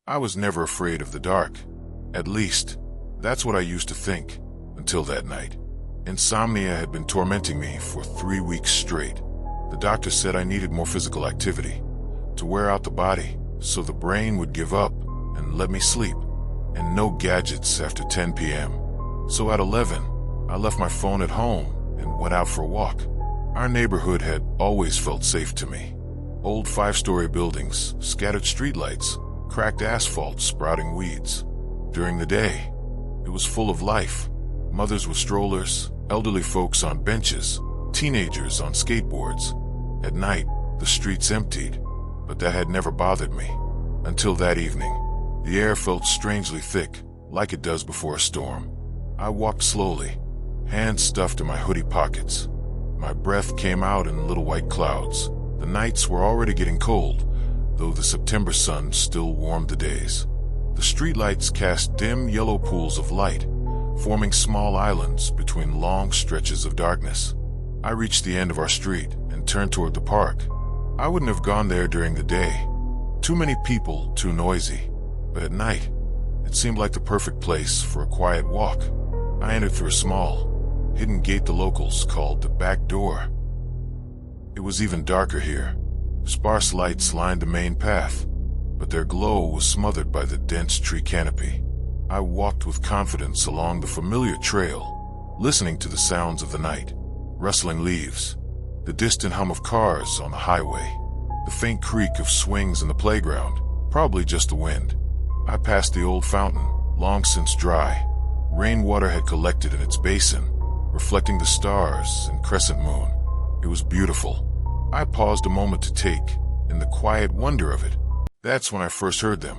I was never afraid of the dark. At least, that's what I used to think, until that night. Insomnia had been tormenting me for 3 weeks straight. The doctor said I needed more physical activity to wear out the body so the brain would give up and let me sleep, and no gadgets after 10 p.m. So at 11, I left my phone at home and went out for a walk. Our neighborhood had always felt safe to me. Old 5-story buildings, scattered streetlights, cracked asphalt, sprouting weeds. During the day, it was full of life. Mothers with strollers, elderly folks on benches, teenagers on skateboards. At night, the streets emptied, but that had never bothered me. Until that evening, the air felt strangely thick, like it does before a storm. I walked slowly, hands stuffed in my hoodie pockets. My breath came out in little white clouds. The nights were already getting cold, though the September sun still warmed the days. The streetlights cast dim yellow pools of light, forming small islands between long stretches of darkness. I reached the end of our street and turned toward the park. I wouldn't have gone there during the day. Too many people, too noisy. But at night, it seemed like the perfect place for a quiet walk. I entered through a small, hidden gate the locals called the back door. It was even darker here. Sparse lights lined the main path, but their glow was smothered by the dense tree canopy. I walked with confidence along the familiar trail, listening to the sounds of the night. Rustling leaves, the distant hum of cars on the highway, the faint creak of swings in the playground, probably just the wind. I passed the old fountain, long since dry. Rainwater had collected in its basin, reflecting the stars and crescent moon. It was beautiful. I paused a moment to take in the quiet wonder of it. That's when I first heard them.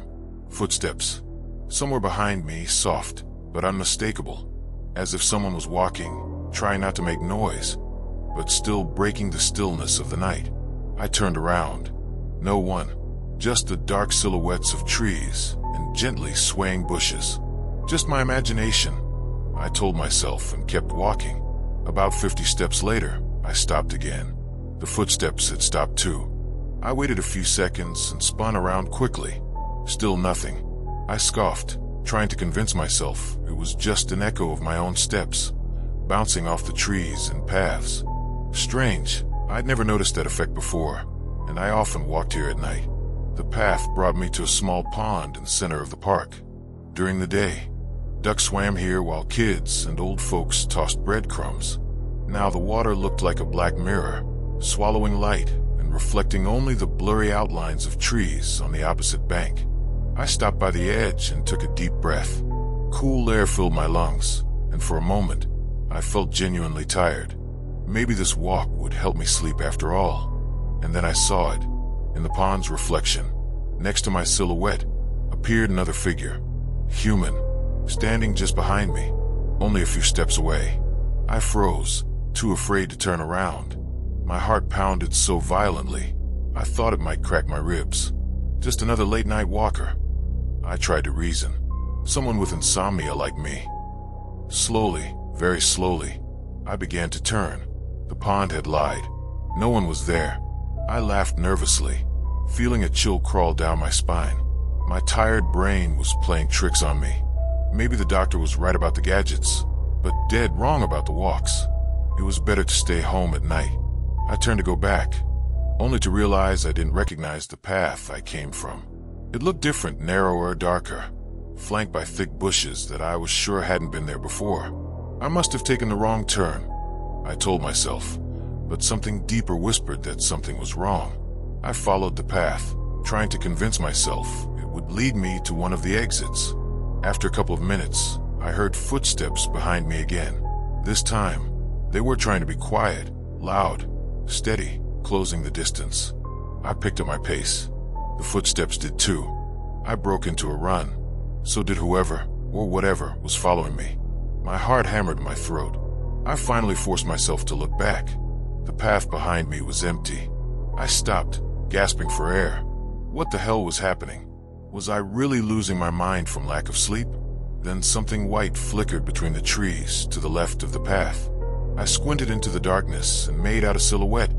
Footsteps. Somewhere behind me, soft, but unmistakable. As if someone was walking, trying not to make noise, but still breaking the stillness of the night. I turned around. No one. Just the dark silhouettes of trees and gently swaying bushes. Just my imagination, I told myself, and kept walking. About 50 steps later, I stopped again. The footsteps had stopped too. I waited a few seconds and spun around quickly. Still nothing. I scoffed, trying to convince myself it was just an echo of my own steps, bouncing off the trees and paths. Strange, I'd never noticed that effect before, and I often walked here at night. The path brought me to a small pond in the center of the park. During the day, ducks swam here while kids and old folks tossed breadcrumbs. Now the water looked like a black mirror, swallowing light and reflecting only the blurry outlines of trees on the opposite bank. I stopped by the edge and took a deep breath. Cool air filled my lungs, and for a moment, I felt genuinely tired. Maybe this walk would help me sleep after all. And then I saw it. In the pond's reflection, next to my silhouette, appeared another figure. Human, standing just behind me, only a few steps away. I froze, too afraid to turn around. My heart pounded so violently, I thought it might crack my ribs. Just another late-night walker. I tried to reason. Someone with insomnia like me. Slowly, very slowly, I began to turn. The pond had lied. No one was there. I laughed nervously, feeling a chill crawl down my spine. My tired brain was playing tricks on me. Maybe the doctor was right about the gadgets, but dead wrong about the walks. It was better to stay home at night. I turned to go back, only to realize I didn't recognize the path I came from. It looked different, narrower, darker, flanked by thick bushes that I was sure hadn't been there before. I must have taken the wrong turn, I told myself, but something deeper whispered that something was wrong. I followed the path, trying to convince myself it would lead me to one of the exits. After a couple of minutes, I heard footsteps behind me again. This time, they were trying to be quiet, loud, steady, closing the distance. I picked up my pace. The footsteps did too. I broke into a run. So did whoever, or whatever, was following me. My heart hammered in my throat. I finally forced myself to look back. The path behind me was empty. I stopped, gasping for air. What the hell was happening? Was I really losing my mind from lack of sleep? Then something white flickered between the trees to the left of the path. I squinted into the darkness and made out a silhouette,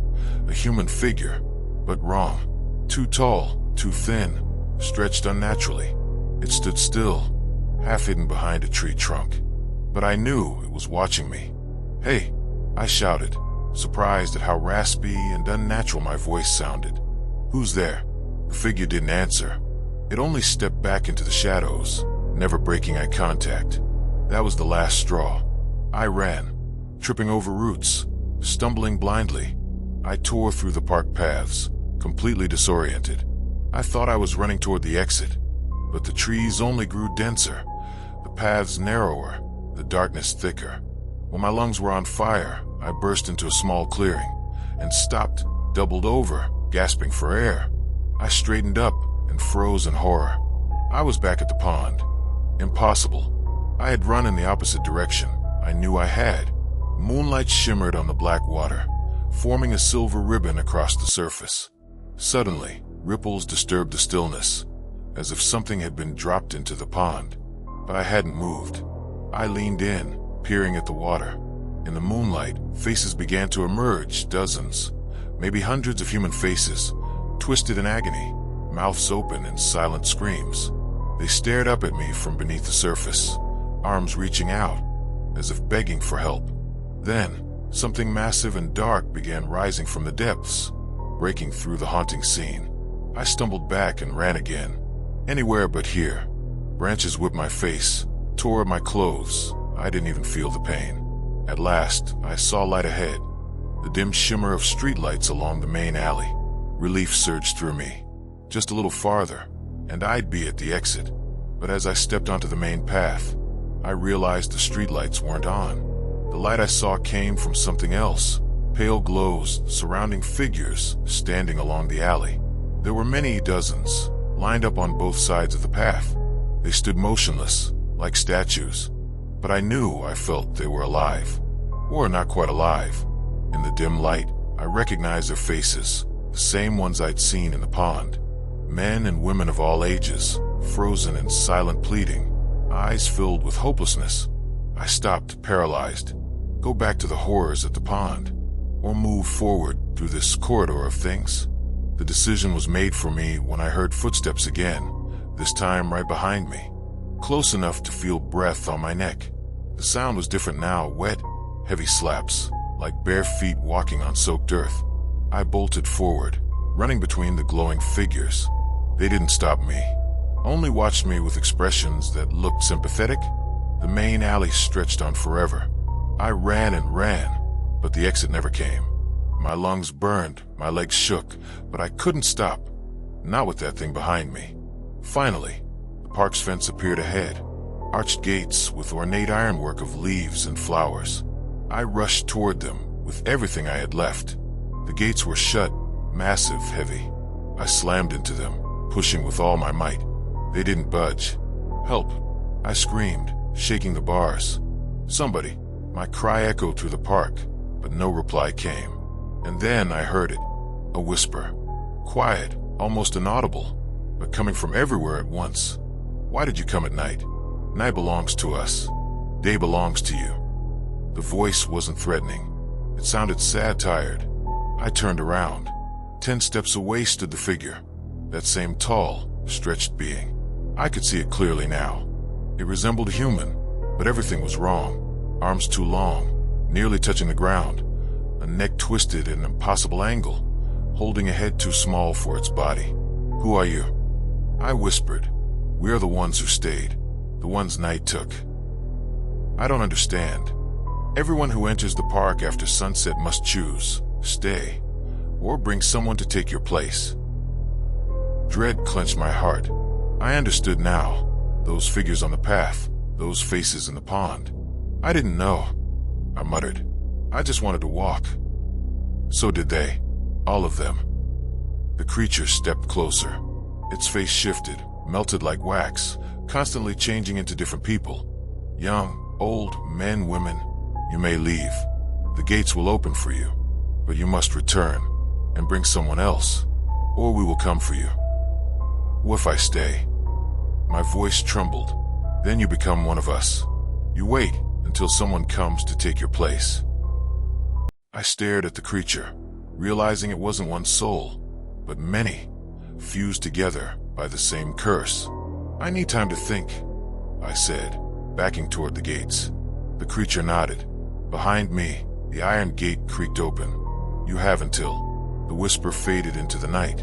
a human figure, but wrong. Too tall, too thin, stretched unnaturally. It stood still, half hidden behind a tree trunk. But I knew it was watching me. "Hey," I shouted, surprised at how raspy and unnatural my voice sounded. "Who's there?" The figure didn't answer. It only stepped back into the shadows, never breaking eye contact. That was the last straw. I ran, tripping over roots, stumbling blindly. I tore through the park paths, completely disoriented. I thought I was running toward the exit, but the trees only grew denser, the paths narrower, the darkness thicker. When my lungs were on fire, I burst into a small clearing and stopped, doubled over, gasping for air. I straightened up and froze in horror. I was back at the pond. Impossible. I had run in the opposite direction. I knew I had. Moonlight shimmered on the black water, forming a silver ribbon across the surface. Suddenly, ripples disturbed the stillness, as if something had been dropped into the pond. But I hadn't moved. I leaned in, peering at the water. In the moonlight, faces began to emerge, dozens, maybe hundreds of human faces, twisted in agony, mouths open in silent screams. They stared up at me from beneath the surface, arms reaching out, as if begging for help. Then, something massive and dark began rising from the depths, breaking through the haunting scene. I stumbled back and ran again. Anywhere but here. Branches whipped my face, tore at my clothes. I didn't even feel the pain. At last, I saw light ahead, the dim shimmer of streetlights along the main alley. Relief surged through me. Just a little farther, and I'd be at the exit. But as I stepped onto the main path, I realized the streetlights weren't on. The light I saw came from something else, pale glows surrounding figures standing along the alley. There were many dozens, lined up on both sides of the path. They stood motionless, like statues. But I knew I felt they were alive. Or not quite alive. In the dim light, I recognized their faces, the same ones I'd seen in the pond. Men and women of all ages, frozen in silent pleading, eyes filled with hopelessness. I stopped, paralyzed. Go back to the horrors at the pond, or move forward through this corridor of things? The decision was made for me when I heard footsteps again, this time right behind me, close enough to feel breath on my neck. The sound was different now, wet, heavy slaps, like bare feet walking on soaked earth. I bolted forward, running between the glowing figures. They didn't stop me, only watched me with expressions that looked sympathetic. The main alley stretched on forever. I ran and ran, but the exit never came. My lungs burned, my legs shook, but I couldn't stop. Not with that thing behind me. Finally, the park's fence appeared ahead, arched gates with ornate ironwork of leaves and flowers. I rushed toward them with everything I had left. The gates were shut, massive, heavy. I slammed into them, pushing with all my might. They didn't budge. "Help!" I screamed, shaking the bars. "Somebody!" My cry echoed through the park, but no reply came. And then I heard it, a whisper. Quiet, almost inaudible, but coming from everywhere at once. "Why did you come at night? Night belongs to us. Day belongs to you." The voice wasn't threatening. It sounded sad, tired. I turned around. 10 steps away stood the figure, that same tall, stretched being. I could see it clearly now. It resembled a human, but everything was wrong. Arms too long, nearly touching the ground, a neck twisted at an impossible angle, holding a head too small for its body. "Who are you?" I whispered. "We are the ones who stayed, the ones night took." "I don't understand. Everyone who enters the park after sunset must choose, stay, or bring someone to take your place." Dread clenched my heart. I understood now. Those figures on the path, those faces in the pond. "I didn't know," I muttered. "I just wanted to walk." So did they. All of them. The creature stepped closer. Its face shifted, melted like wax, constantly changing into different people. Young, old, men, women. "You may leave. The gates will open for you. But you must return, and bring someone else, or we will come for you." "What if I stay?" My voice trembled. "Then you become one of us. You wait until someone comes to take your place." I stared at the creature, realizing it wasn't one soul, but many, fused together by the same curse. I need time to think, I said, backing toward the gates. The creature nodded. Behind me, the iron gate creaked open. You have until. The whisper faded into the night.